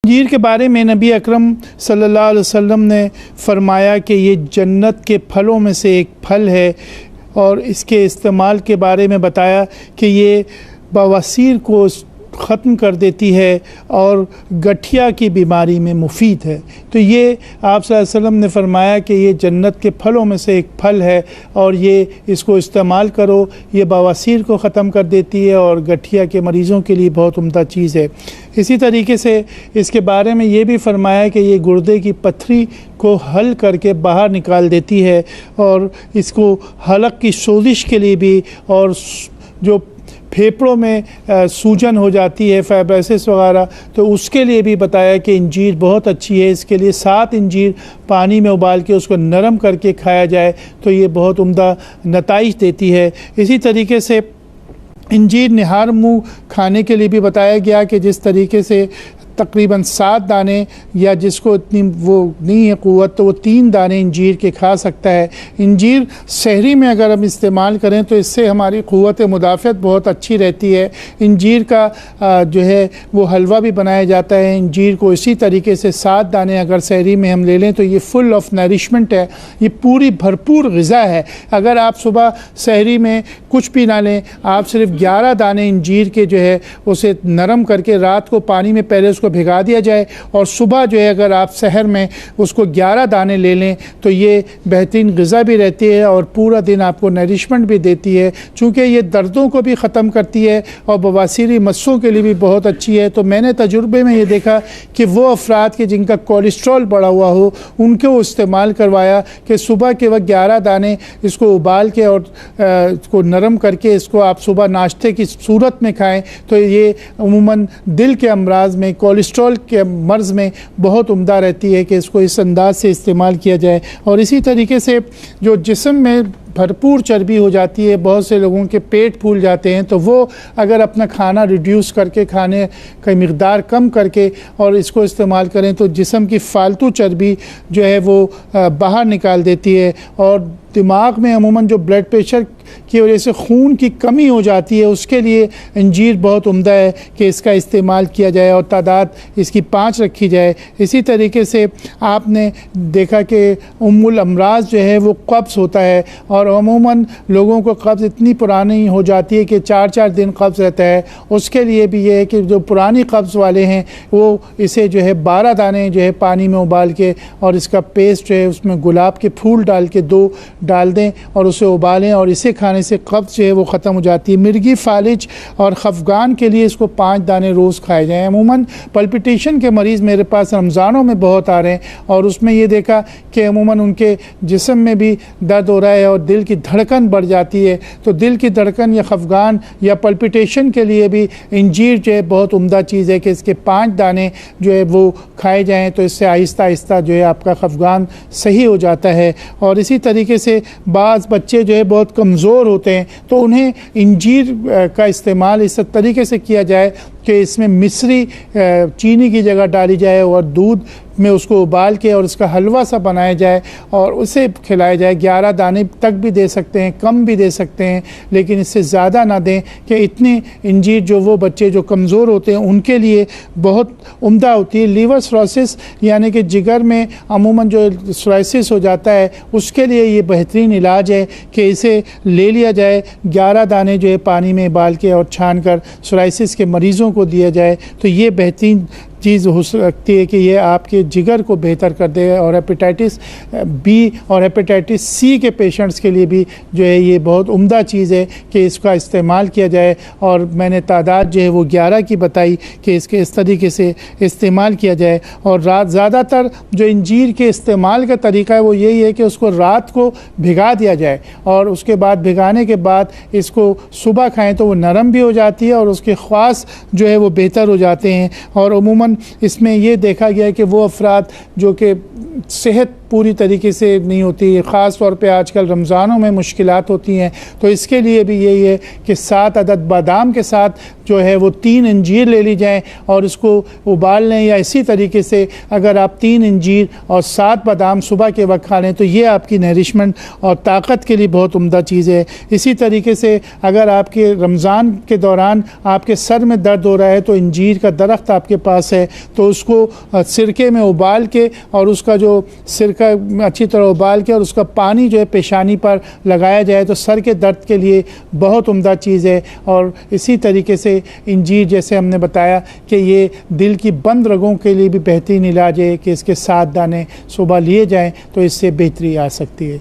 अंजीर के बारे में नबी अकरम सल्लल्लाहु अलैहि वसल्लम ने फ़रमाया कि ये जन्नत के फलों में से एक फल है और इसके इस्तेमाल के बारे में बताया कि ये बवासीर को ख़त्म कर देती है और गठिया की बीमारी में मुफीद है। तो ये आप सल्लल्लाहु अलैहि वसल्लम ने फ़रमाया कि ये जन्नत के फलों में से एक फल है और ये इसको इस्तेमाल करो, ये बवासीर को ख़त्म कर देती है और गठिया के मरीज़ों के लिए बहुत उम्दा चीज़ है। इसी तरीके से इसके बारे में ये भी फ़रमाया कि ये गुर्दे की पथरी को हल करके बाहर निकाल देती है और इसको हलक की सोजिश के लिए भी, और जो फेफड़ों में सूजन हो जाती है, फाइब्रोसिस वगैरह, तो उसके लिए भी बताया कि इंजीर बहुत अच्छी है। इसके लिए 7 इंजीर पानी में उबाल के उसको नरम करके खाया जाए तो ये बहुत उम्दा नताइज देती है। इसी तरीके से इंजीर निहार मुँह खाने के लिए भी बताया गया कि जिस तरीके से तकरीबन 7 दाने, या जिसको इतनी वो नहीं है क़ुव्वत तो वो 3 दाने इंजीर के खा सकता है। इंजीर सहरी में अगर हम इस्तेमाल करें तो इससे हमारी क़ुव्वत मुदाफ़त बहुत अच्छी रहती है। इंजीर का जो है वो हलवा भी बनाया जाता है। इंजीर को इसी तरीके से 7 दाने अगर सहरी में हम ले लें तो ये फुल ऑफ नरिशमेंट है, ये पूरी भरपूर ग़िज़ा है। अगर आप सुबह सहरी में कुछ भी ना लें, आप सिर्फ 11 दाने इंजीर के जो है उसे नरम करके रात को पानी में पहले उसको भिगा दिया जाए और सुबह जो है अगर आप सहर में उसको 11 दाने ले लें तो ये बेहतरीन ग़िज़ा भी रहती है और पूरा दिन आपको नरिशमेंट भी देती है। चूँकि ये दर्दों को भी ख़त्म करती है और बवासीरी मस्सों के लिए भी बहुत अच्छी है। तो मैंने तजुर्बे में ये देखा कि वो अफराद के जिनका कोलेस्ट्रॉल बढ़ा हुआ हो उनको इस्तेमाल करवाया कि सुबह के वक्त 11 दाने इसको उबाल के और इसको नरम करके इसको आप सुबह नाश्ते की सूरत में खाएँ तो ये अमूमन दिल के अमराज में, कोलेस्ट्रॉल के मर्ज़ में बहुत उम्दा रहती है कि इसको इस अंदाज से इस्तेमाल किया जाए। और इसी तरीके से जो जिस्म में भरपूर चर्बी हो जाती है, बहुत से लोगों के पेट फूल जाते हैं, तो वो अगर अपना खाना रिड्यूस करके, खाने की मिक़दार कम करके और इसको इस्तेमाल करें तो जिस्म की फ़ालतू चर्बी जो है वो बाहर निकाल देती है। और दिमाग में अमूमन जो ब्लड प्रेशर की वजह से खून की कमी हो जाती है उसके लिए अंजीर बहुत उम्दा है कि इसका इस्तेमाल किया जाए और तादाद इसकी 5 रखी जाए। इसी तरीके से आपने देखा कि उम्मुल अमराज जो है वो कब्ज़ होता है और अमूमन लोगों को कब्ज़ इतनी पुरानी हो जाती है कि 4-4 दिन कब्ज़ रहता है। उसके लिए भी ये है कि जो पुरानी कब्ज़ वाले हैं वो इसे जो है 12 दाने जो है पानी में उबाल के और इसका पेस्ट जो है उसमें गुलाब के फूल डाल के 2 डाल दें और उसे उबालें और इसे खाने से कब्ज़ जो है वो ख़त्म हो जाती है। मिर्गी, फालिज और खफगान के लिए इसको 5 दाने रोज़ खाए जाएँ। अमूमन पल्पिटेशन के मरीज़ मेरे पास रमज़ानों में बहुत आ रहे हैं और उसमें ये देखा कि अमूमन उनके जिस्म में भी दर्द हो रहा है और दिल की धड़कन बढ़ जाती है। तो दिल की धड़कन या खफगान या पल्पिटेशन के लिए भी इंजीर जो है बहुत उम्दा चीज़ है कि इसके 5 दाने जो है वो खाए जाएँ तो इससे आहिस्ता आहिस्ता जो है आपका खफगान सही हो जाता है। और इसी तरीके से बाज़ बच्चे जो है बहुत कमज़ोर होते हैं तो उन्हें इंजीर का इस्तेमाल इस तरीके से किया जाए कि इसमें मिश्री चीनी की जगह डाली जाए और दूध में उसको उबाल के और इसका हलवा सा बनाया जाए और उसे खिलाया जाए। 11 दाने तक भी दे सकते हैं, कम भी दे सकते हैं, लेकिन इससे ज़्यादा ना दें कि इतनी इंजीर जो वो बच्चे जो कमज़ोर होते हैं उनके लिए बहुत उम्दा होती है। लीवर सिरोसिस यानी कि जिगर में अमूमन जो सिरोसिस हो जाता है उसके लिए ये बेहतरीन इलाज है कि इसे ले लिया जाए। 11 दाने जो है पानी में उबाल के और छान कर सिरोसिस के मरीज़ों को दिया जाए तो ये बेहतरीन चीज़ हो सकती है कि ये आपके जिगर को बेहतर कर दे। और हेपेटाइटिस बी और हेपेटाइटिस सी के पेशेंट्स के लिए भी जो है ये बहुत उम्दा चीज़ है कि इसका इस्तेमाल किया जाए। और मैंने तादाद जो है वो 11 की बताई कि इसके इस तरीके से इस्तेमाल किया जाए। और रात ज़्यादातर जो इंजीर के इस्तेमाल का तरीका है वो यही है कि उसको रात को भिगा दिया जाए और उसके बाद भिगाने के बाद इसको सुबह खाएँ तो वो नरम भी हो जाती है और उसके ख्वास जो है वो बेहतर हो जाते हैं। और अमूमन इसमें ये देखा गया है कि वो अफराद जो कि सेहत पूरी तरीके से नहीं होती, ख़ास तौर पे आजकल रमज़ानों में मुश्किलात होती हैं। तो इसके लिए भी यही है कि 7 अदद बादाम के साथ जो है वो 3 अंजीर ले ली जाएँ और इसको उबाल लें, या इसी तरीके से अगर आप 3 अंजीर और 7 बादाम सुबह के वक्त खा लें तो ये आपकी नरिशमेंट और ताकत के लिए बहुत उम्दा चीज़ है। इसी तरीके से अगर आपके रमज़ान के दौरान आपके सर में दर्द हो रहा है तो अंजीर का दरख्त आपके पास है तो उसको सिरके में उबाल के और उसका जो सिरका अच्छी तरह उबाल के और उसका पानी जो है पेशानी पर लगाया जाए तो सर के दर्द के लिए बहुत उम्दा चीज़ है। और इसी तरीके से अंजीर जैसे हमने बताया कि ये दिल की बंद रगों के लिए भी बेहतरीन इलाज है कि इसके 7 दाने सुबह लिए जाएँ तो इससे बेहतरी आ सकती है।